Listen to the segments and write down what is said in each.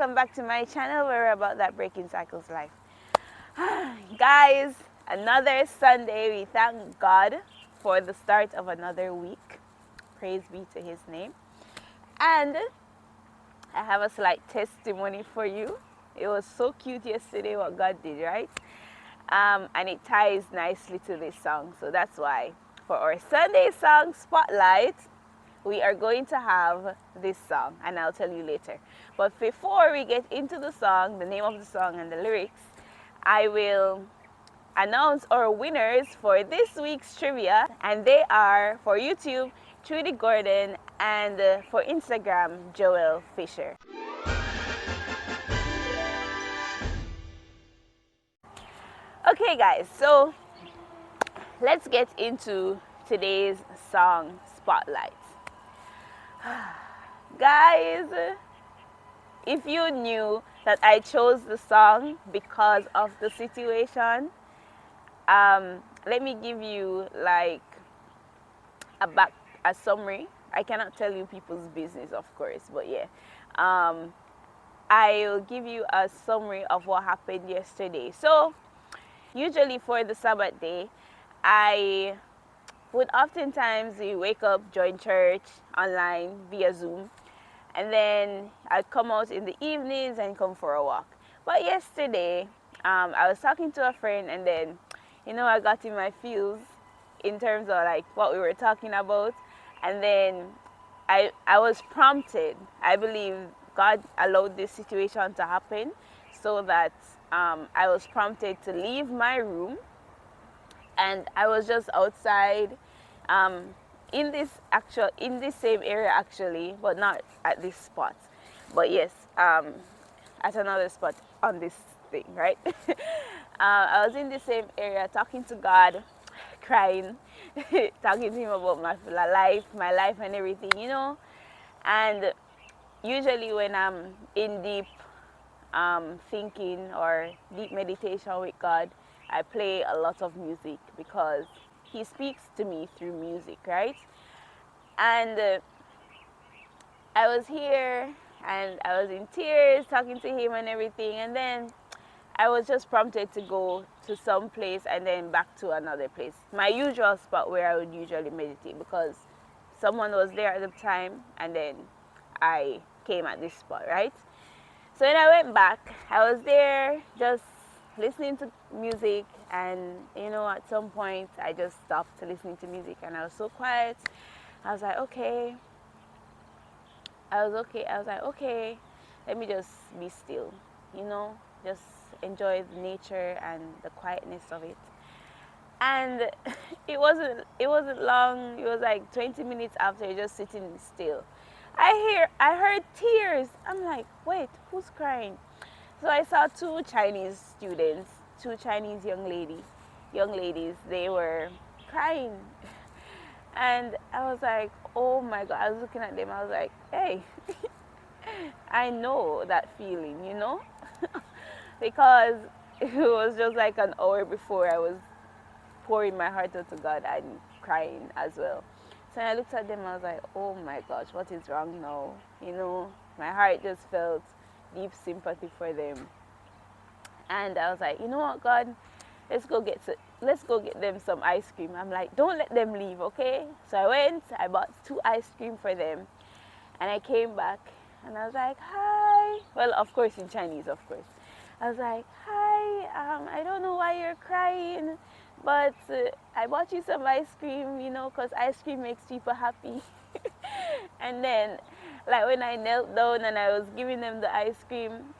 welcome back to my channel where we're about that breaking cycles life. Guys, another Sunday. We thank God for the start of another week. Praise be to his name. And I have a slight testimony for you. It was so cute yesterday what God did, right? And it ties nicely to this song. So that's why for our Sunday song spotlight, we are going to have this song, and I'll tell you later. But before we get into the song, the name of the song and the lyrics, I will announce our winners for this week's trivia, and they are for YouTube, Trudy Gordon, and for Instagram, Joel Fisher. Okay guys, so let's get into today's song spotlight. Guys, if you knew that I chose the song because of the situation, let me give you like a summary. I cannot tell you people's business, of course, but yeah, I'll give you a summary of what happened yesterday. So usually for the Sabbath day, I would oftentimes wake up, join church online via Zoom, and then I'd come out in the evenings and come for a walk. But yesterday, I was talking to a friend, and then, I got in my feels in terms of like what we were talking about, and then I was prompted. I believe God allowed this situation to happen so that I was prompted to leave my room. And I was just outside in this same area actually, but not at this spot. But yes, at another spot on this thing, right? I was in the same area talking to God, crying, talking to him about my life and everything, And usually when I'm in deep thinking or deep meditation with God, I play a lot of music because he speaks to me through music, right? And I was here and I was in tears talking to him and everything, and then I was just prompted to go to some place and then back to another place, my usual spot where I would usually meditate, because someone was there at the time and then I came at this spot, right? So when I went back, I was there just listening to music, and at some point I just stopped listening to music and I was so quiet. I was like, okay, let me just be still, just enjoy the nature and the quietness of it. And it wasn't long. It was like 20 minutes after just sitting still, I heard tears. I'm like, wait, who's crying? So I saw two Chinese students, two Chinese young ladies. They were crying. And I was like, oh my God. I was looking at them. I was like, hey, I know that feeling, because it was just like an hour before I was pouring my heart out to God and crying as well. So I looked at them. I was like, oh my gosh, what is wrong now? My heart just felt deep sympathy for them. And I was like, you know what, God, let's go get them some ice cream. I'm like, don't let them leave, okay? So I went, I bought 2 ice cream for them, and I came back and I was like, hi. Well, of course in Chinese, of course. I was like, hi, I don't know why you're crying, but I bought you some ice cream, because ice cream makes people happy. And then, like, when I knelt down and I was giving them the ice cream,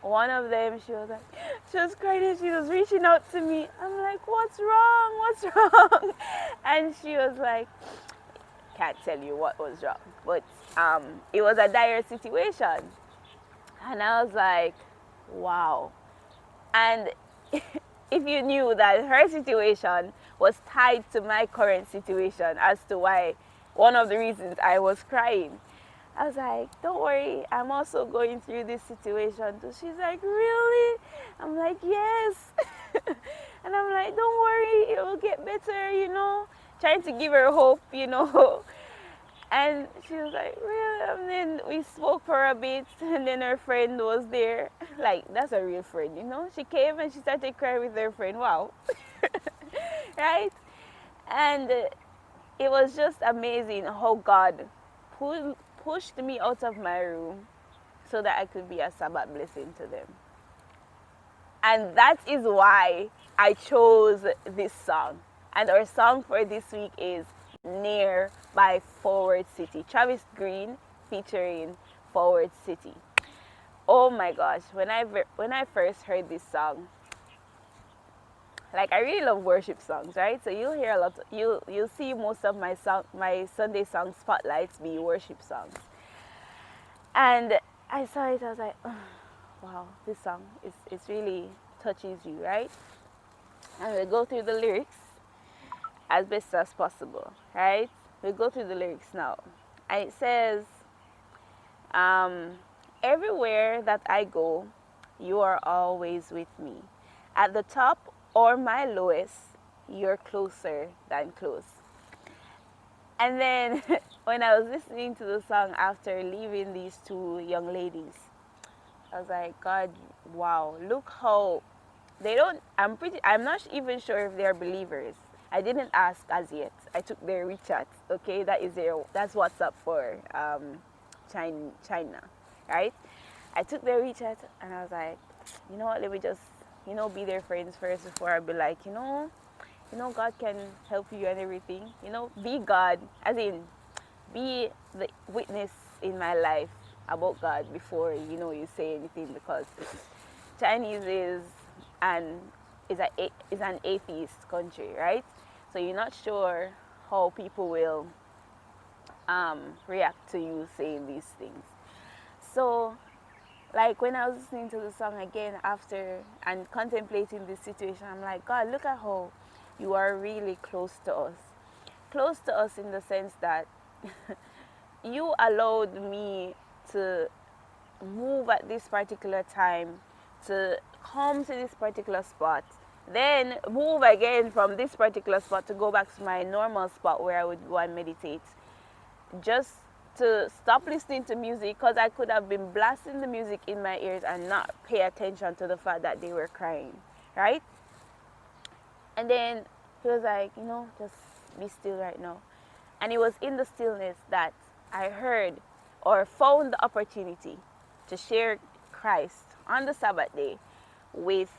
one of them, she was crying and she was reaching out to me. I'm like, what's wrong? And she was like, can't tell you what was wrong, but it was a dire situation. And I was like, wow. And if you knew that her situation was tied to my current situation as to why, one of the reasons I was crying, I was like, don't worry, I'm also going through this situation too. She's like, really? I'm like, yes. And I'm like, don't worry, it will get better, trying to give her hope, And she was like, really? And then we spoke for a bit, and then her friend was there. Like, that's a real friend, you know? She came and she started crying with her friend. Wow. Right? And it was just amazing how God pushed me out of my room so that I could be a Sabbath blessing to them. And that is why I chose this song. And our song for this week is Near by Forward City. Travis Greene featuring Forward City. Oh my gosh, when I first heard this song, like I really love worship songs, right? So you'll hear a lot. You'll see most of my Sunday song spotlights be worship songs. And I saw it. I was like, oh, wow, this song is really touches you, right? And we go through the lyrics as best as possible, right? We go through the lyrics now, and it says, um, "Everywhere that I go, you are always with me. At the top or my lowest, you're closer than close." And then when I was listening to the song after leaving these two young ladies, I was like, God, wow, look how they don't, I'm not even sure if they're believers. I didn't ask as yet. I took their WeChat, okay? That's WhatsApp for China, right? I took their WeChat and I was like, you know what, let me just, be their friends first before I be like, God can help you and everything. Be God, as in, be the witness in my life about God before you say anything, because Chinese an is an atheist country, right? So you're not sure how people will react to you saying these things. So, like when I was listening to the song again after and contemplating this situation, I'm like, God, look at how you are really close to us. Close to us in the sense that you allowed me to move at this particular time, to come to this particular spot, then move again from this particular spot to go back to my normal spot where I would go and meditate, just to stop listening to music, because I could have been blasting the music in my ears and not pay attention to the fact that they were crying, right? And then he was like, just be still right now. And it was in the stillness that I heard or found the opportunity to share Christ on the Sabbath day with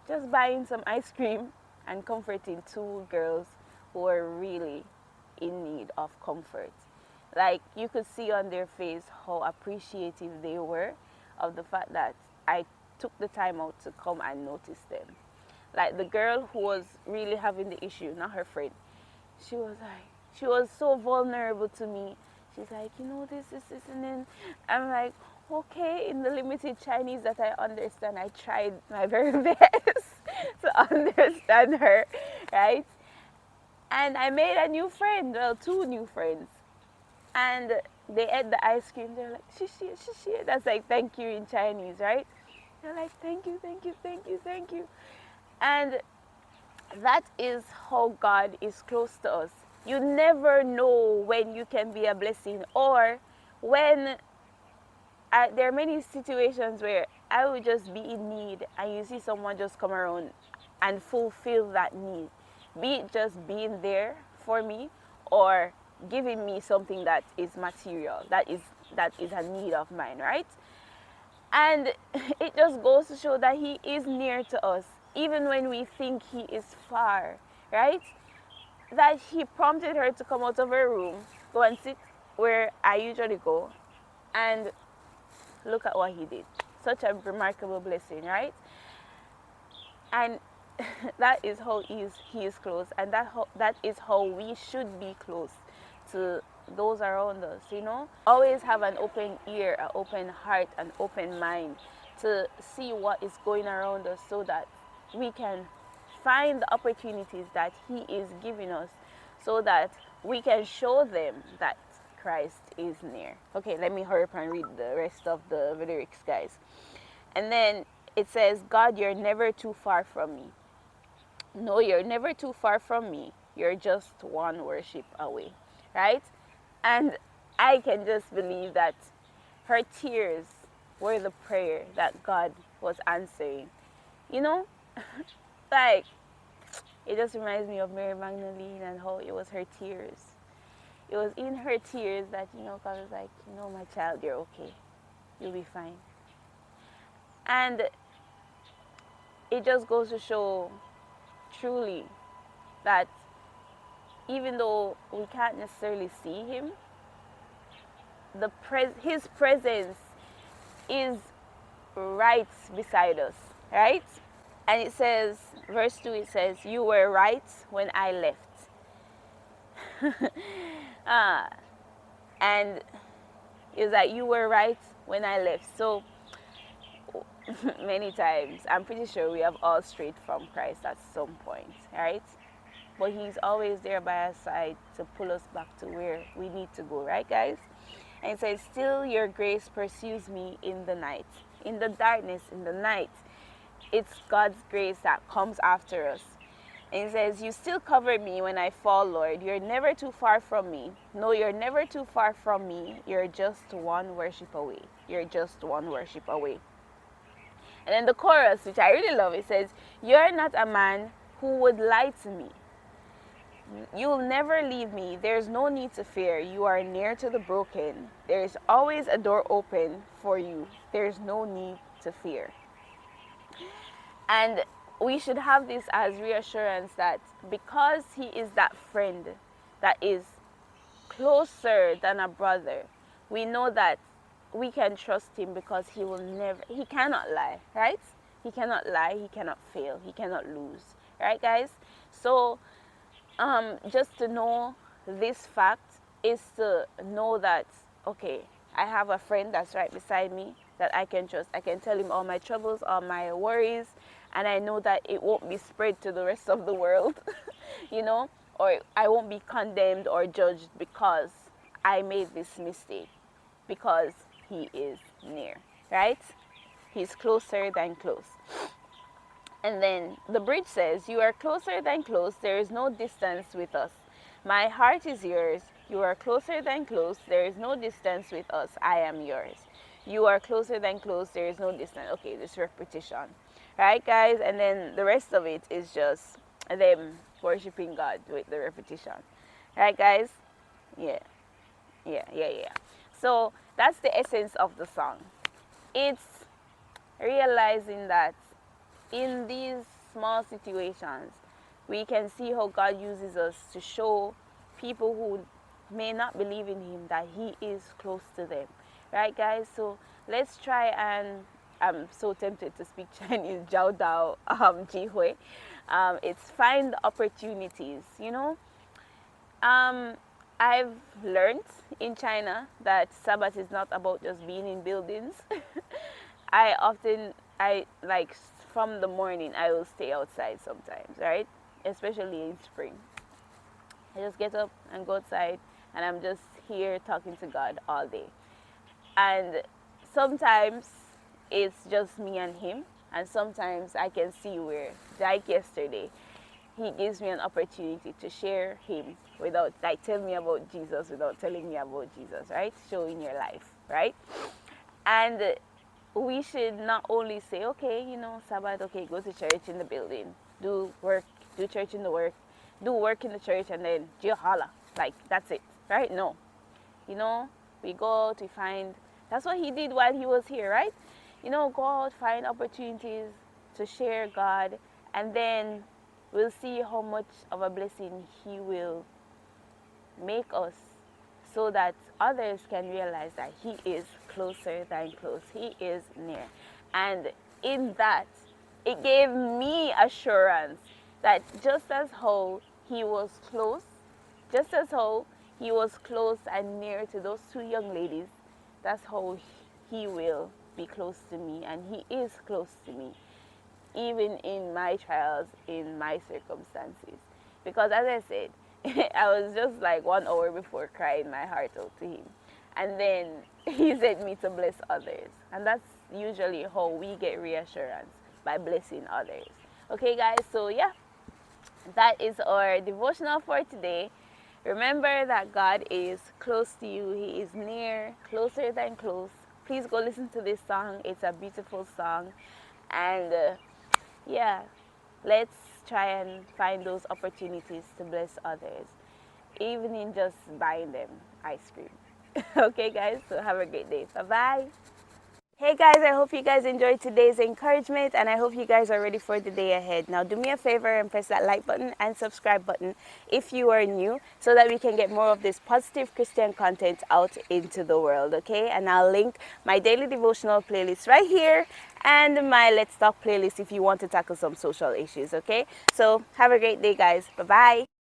just buying some ice cream and comforting two girls who were really in need of comfort. Like, you could see on their face how appreciative they were of the fact that I took the time out to come and notice them. Like the girl who was really having the issue, not her friend, she was so vulnerable to me. She's like, this, and then I'm like, okay, in the limited Chinese that I understand, I tried my very best to understand her, right? And I made a new friend, well, two new friends. And they ate the ice cream. They're like, shishi, shishi. That's like thank you in Chinese, right? They're like, thank you, thank you, thank you, thank you. And that is how God is close to us. You never know when you can be a blessing, or when there are many situations where I would just be in need and you see someone just come around and fulfill that need. Be it just being there for me, or giving me something that is material, that is a need of mine, right? And it just goes to show that He is near to us, even when we think He is far, right? That He prompted her to come out of her room, go and sit where I usually go, and look at what He did. Such a remarkable blessing, right? And that is how he is close, and that is how we should be close to those around us. Always have an open ear, an open heart, an open mind to see what is going around us, so that we can find the opportunities that He is giving us, so that we can show them that Christ is near. Okay, let me hurry up and read the rest of the lyrics, guys. And then it says, God, you're never too far from me. No, you're never too far from me. You're just one worship away, right? And I can just believe that her tears were the prayer that God was answering. You know, like, it just reminds me of Mary Magdalene and how it was her tears. It was in her tears that, God was like, my child, you're okay. You'll be fine. And it just goes to show truly that even though we can't necessarily see him, his presence is right beside us, right? And it says, verse 2, it says, you were right when I left. ah, and it's like, you were right when I left. So many times, I'm pretty sure we have all strayed from Christ at some point, right? But he's always there by our side to pull us back to where we need to go, right, guys? And it says, still your grace pursues me in the night. In the darkness, in the night, it's God's grace that comes after us. And it says, you still cover me when I fall, Lord. You're never too far from me. No, you're never too far from me. You're just one worship away. You're just one worship away. And then the chorus, which I really love, it says, you're not a man who would lie to me. You'll never leave me. There's no need to fear. You are near to the broken. There's always a door open for you. There's no need to fear. And we should have this as reassurance that because he is that friend that is closer than a brother, we know that we can trust him because he cannot lie, right? He cannot lie, he cannot fail, he cannot lose, right, guys? So just to know this fact is to know that, okay, I have a friend that's right beside me that I can trust. I can tell him all my troubles, all my worries, and I know that it won't be spread to the rest of the world, or I won't be condemned or judged because I made this mistake, because he is near, right? He's closer than close. And then the bridge says, you are closer than close, there is no distance with us. My heart is yours, you are closer than close, there is no distance with us, I am yours. You are closer than close, there is no distance. Okay, this repetition. Right, guys? And then the rest of it is just them worshiping God with the repetition. Right, guys? Yeah. So that's the essence of the song. It's realizing that in these small situations, we can see how God uses us to show people who may not believe in him that he is close to them. Right, guys? So let's try, and I'm so tempted to speak Chinese, Jiao Dao Ji Hui. It's find opportunities, I've learned in China that Sabbath is not about just being in buildings. I like from the morning, I will stay outside sometimes, right? Especially in spring. I just get up and go outside, and I'm just here talking to God all day. And sometimes it's just me and him, and sometimes I can see where, like yesterday, he gives me an opportunity to share him without, like, tell me about Jesus without telling me about Jesus, right? Showing your life, right? And we should not only say, okay, Sabbath, okay, go to church in the building, do work, do church in the work, do work in the church, and then jihala, like, that's it, right? No. We go out, we find, that's what he did while he was here, right? Go out, find opportunities to share God, and then we'll see how much of a blessing he will make us, so that others can realize that he is closer than close. He is near. And in that, it gave me assurance that just as how he was close, just as how he was close and near to those two young ladies, that's how he will be close to me, and he is close to me, even in my trials, in my circumstances. Because as I said, I was just like 1 hour before crying my heart out to him. And then he sent me to bless others. And that's usually how we get reassurance, by blessing others. Okay, guys, so yeah, that is our devotional for today. Remember that God is close to you. He is near, closer than close. Please go listen to this song. It's a beautiful song. And yeah, let's try and find those opportunities to bless others, even in just buying them ice cream. Okay, guys, so have a great day. Bye bye. Hey guys, I hope you guys enjoyed today's encouragement and I hope you guys are ready for the day ahead. Now do me a favor and press that like button and subscribe button if you are new so that we can get more of this positive Christian content out into the world, okay? And I'll link my daily devotional playlist right here and my Let's Talk playlist if you want to tackle some social issues, okay? So have a great day guys. Bye-bye.